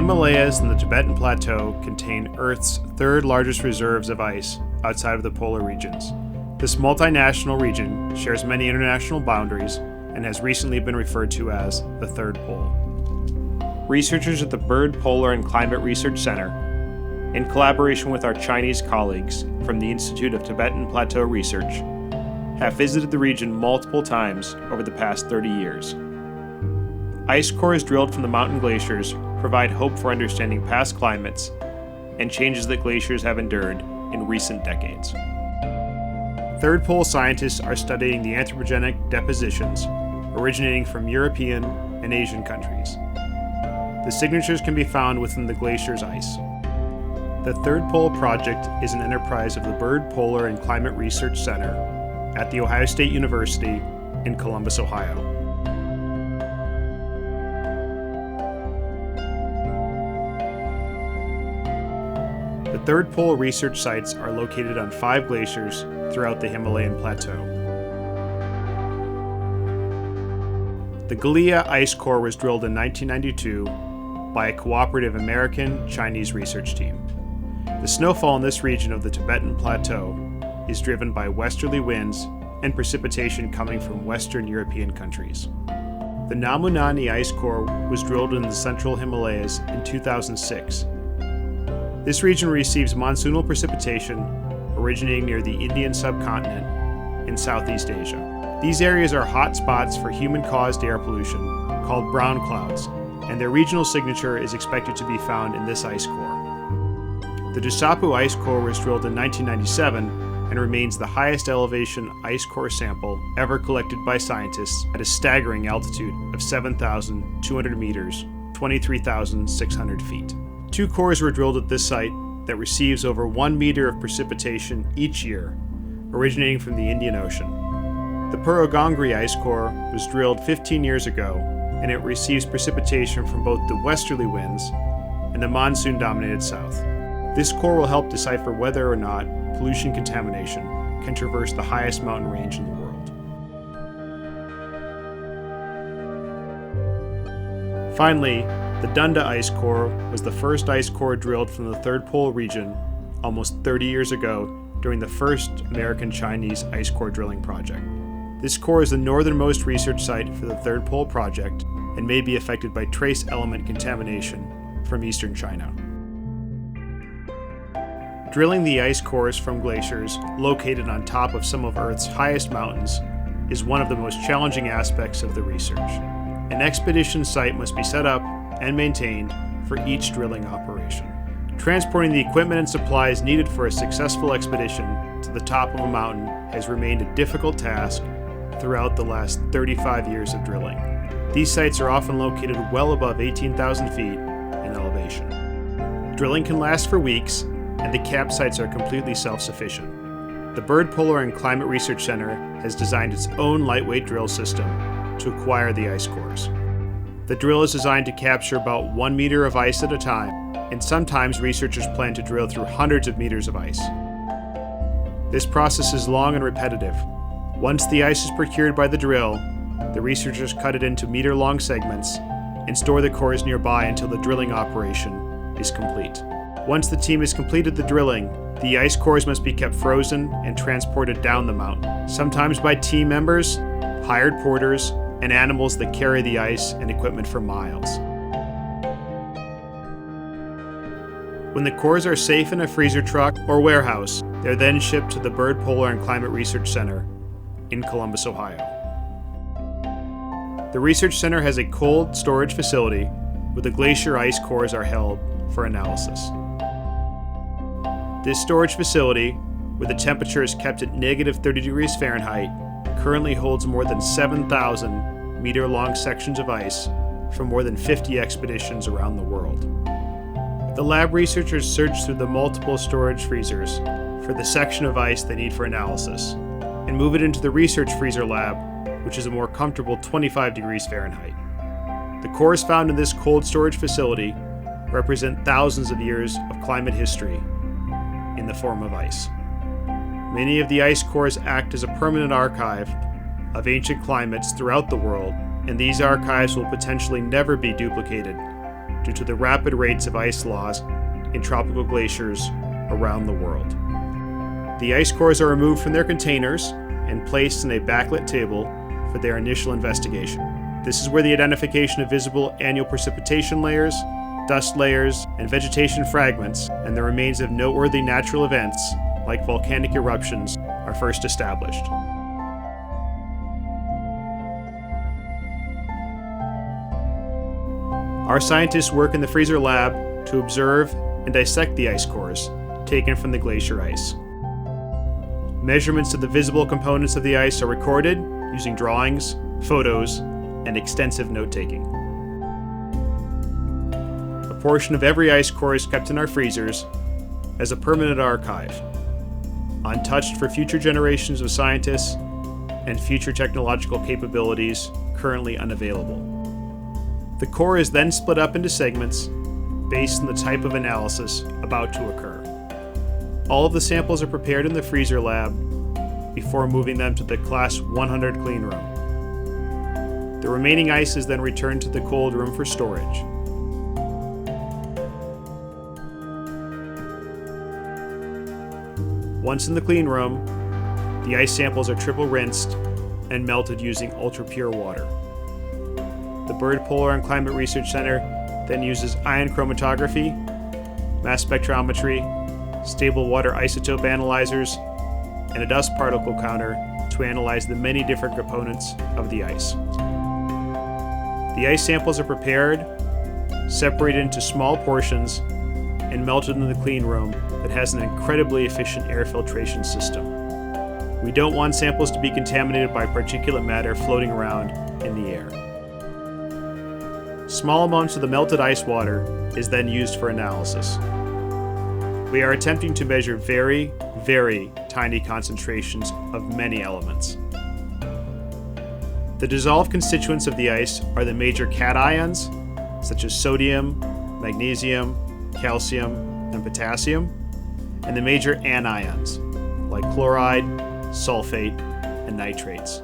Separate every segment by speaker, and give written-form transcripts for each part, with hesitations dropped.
Speaker 1: Himalayas and the Tibetan Plateau contain Earth's third largest reserves of ice outside of the polar regions. This multinational region shares many international boundaries and has recently been referred to as the Third Pole. Researchers at the Byrd Polar and Climate Research Center, in collaboration with our Chinese colleagues from the Institute of Tibetan Plateau Research, have visited the region multiple times over the past 30 years. Ice cores drilled from the mountain glaciers provide hope for understanding past climates and changes that glaciers have endured in recent decades. Third Pole scientists are studying the anthropogenic depositions originating from European and Asian countries. The signatures can be found within the glacier's ice. The Third Pole Project is an enterprise of the Byrd Polar and Climate Research Center at The Ohio State University in Columbus, Ohio. The Third Pole research sites are located on 5 glaciers throughout the Himalayan plateau. The Galia ice core was drilled in 1992 by a cooperative American-Chinese research team. The snowfall in this region of the Tibetan Plateau is driven by westerly winds and precipitation coming from Western European countries. The Namunani ice core was drilled in the central Himalayas in 2006. This region receives monsoonal precipitation originating near the Indian subcontinent in Southeast Asia. These areas are hot spots for human-caused air pollution called brown clouds, and their regional signature is expected to be found in this ice core. The Dusapu ice core was drilled in 1997 and remains the highest elevation ice core sample ever collected by scientists at a staggering altitude of 7,200 meters, 23,600 feet. 2 cores were drilled at this site that receives over 1 meter of precipitation each year, originating from the Indian Ocean. The Purugangri ice core was drilled 15 years ago, and it receives precipitation from both the westerly winds and the monsoon-dominated south. This core will help decipher whether or not pollution contamination can traverse the highest mountain range in the world. Finally, the Dunda ice core was the first ice core drilled from the Third Pole region almost 30 years ago during the first American-Chinese ice core drilling project. This core is the northernmost research site for the Third Pole project and may be affected by trace element contamination from eastern China. Drilling the ice cores from glaciers located on top of some of Earth's highest mountains is one of the most challenging aspects of the research. An expedition site must be set up and maintained for each drilling operation. Transporting the equipment and supplies needed for a successful expedition to the top of a mountain has remained a difficult task throughout the last 35 years of drilling. These sites are often located well above 18,000 feet in elevation. Drilling can last for weeks, and the campsites are completely self-sufficient. The Byrd Polar and Climate Research Center has designed its own lightweight drill system to acquire the ice cores. The drill is designed to capture about 1 meter of ice at a time, and sometimes researchers plan to drill through hundreds of meters of ice. This process is long and repetitive. Once the ice is procured by the drill, the researchers cut it into meter-long segments and store the cores nearby until the drilling operation is complete. Once the team has completed the drilling, the ice cores must be kept frozen and transported down the mountain, sometimes by team members, hired porters, and animals that carry the ice and equipment for miles. When the cores are safe in a freezer truck or warehouse, they're then shipped to the Byrd Polar and Climate Research Center in Columbus, Ohio. The research center has a cold storage facility where the glacier ice cores are held for analysis. This storage facility, where the temperature is kept at negative 30 degrees Fahrenheit, currently holds more than 7,000 meter-long sections of ice from more than 50 expeditions around the world. The lab researchers search through the multiple storage freezers for the section of ice they need for analysis, and move it into the research freezer lab, which is a more comfortable 25 degrees Fahrenheit. The cores found in this cold storage facility represent thousands of years of climate history in the form of ice. Many of the ice cores act as a permanent archive of ancient climates throughout the world, and these archives will potentially never be duplicated due to the rapid rates of ice loss in tropical glaciers around the world. The ice cores are removed from their containers and placed in a backlit table for their initial investigation. This is where the identification of visible annual precipitation layers, dust layers, and vegetation fragments, and the remains of noteworthy natural events, like volcanic eruptions, are first established. Our scientists work in the freezer lab to observe and dissect the ice cores taken from the glacier ice. Measurements of the visible components of the ice are recorded using drawings, photos, and extensive note-taking. A portion of every ice core is kept in our freezers as a permanent archive, untouched for future generations of scientists and future technological capabilities currently unavailable. The core is then split up into segments based on the type of analysis about to occur. All of the samples are prepared in the freezer lab before moving them to the Class 100 clean room. The remaining ice is then returned to the cold room for storage. Once in the clean room, the ice samples are triple rinsed and melted using ultra-pure water. The Byrd Polar and Climate Research Center then uses ion chromatography, mass spectrometry, stable water isotope analyzers, and a dust particle counter to analyze the many different components of the ice. The ice samples are prepared, separated into small portions, and melted in the clean room that has an incredibly efficient air filtration system. We don't want samples to be contaminated by particulate matter floating around in the air. Small amounts of the melted ice water is then used for analysis. We are attempting to measure very, very tiny concentrations of many elements. The dissolved constituents of the ice are the major cations, such as sodium, magnesium, calcium, and potassium, and the major anions, like chloride, sulfate, and nitrates.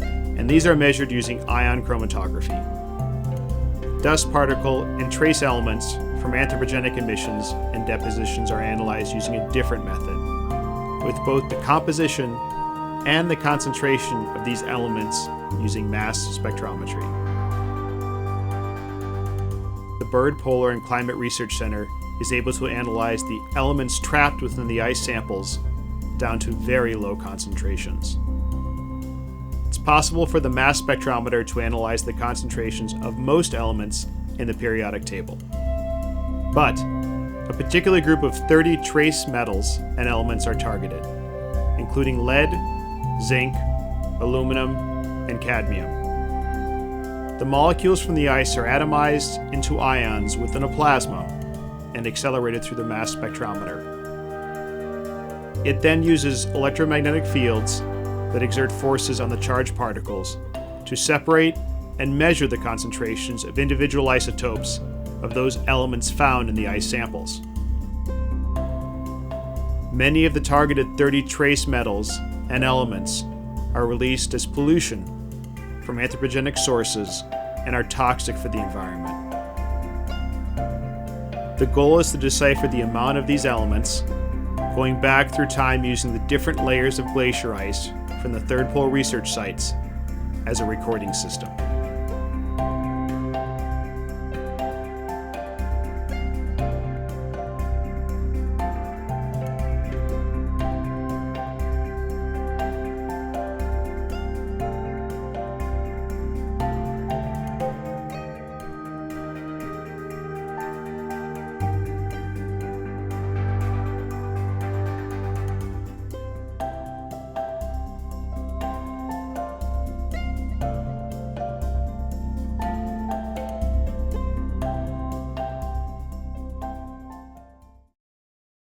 Speaker 1: And these are measured using ion chromatography. Dust particle and trace elements from anthropogenic emissions and depositions are analyzed using a different method, with both the composition and the concentration of these elements using mass spectrometry. The Byrd Polar and Climate Research Center is able to analyze the elements trapped within the ice samples down to very low concentrations. It's possible for the mass spectrometer to analyze the concentrations of most elements in the periodic table. But a particular group of 30 trace metals and elements are targeted, including lead, zinc, aluminum, and cadmium. The molecules from the ice are atomized into ions within a plasma and accelerated through the mass spectrometer. It then uses electromagnetic fields that exert forces on the charged particles to separate and measure the concentrations of individual isotopes of those elements found in the ice samples. Many of the targeted 30 trace metals and elements are released as pollution from anthropogenic sources and are toxic for the environment. The goal is to decipher the amount of these elements, going back through time using the different layers of glacier ice from the Third Pole research sites as a recording system.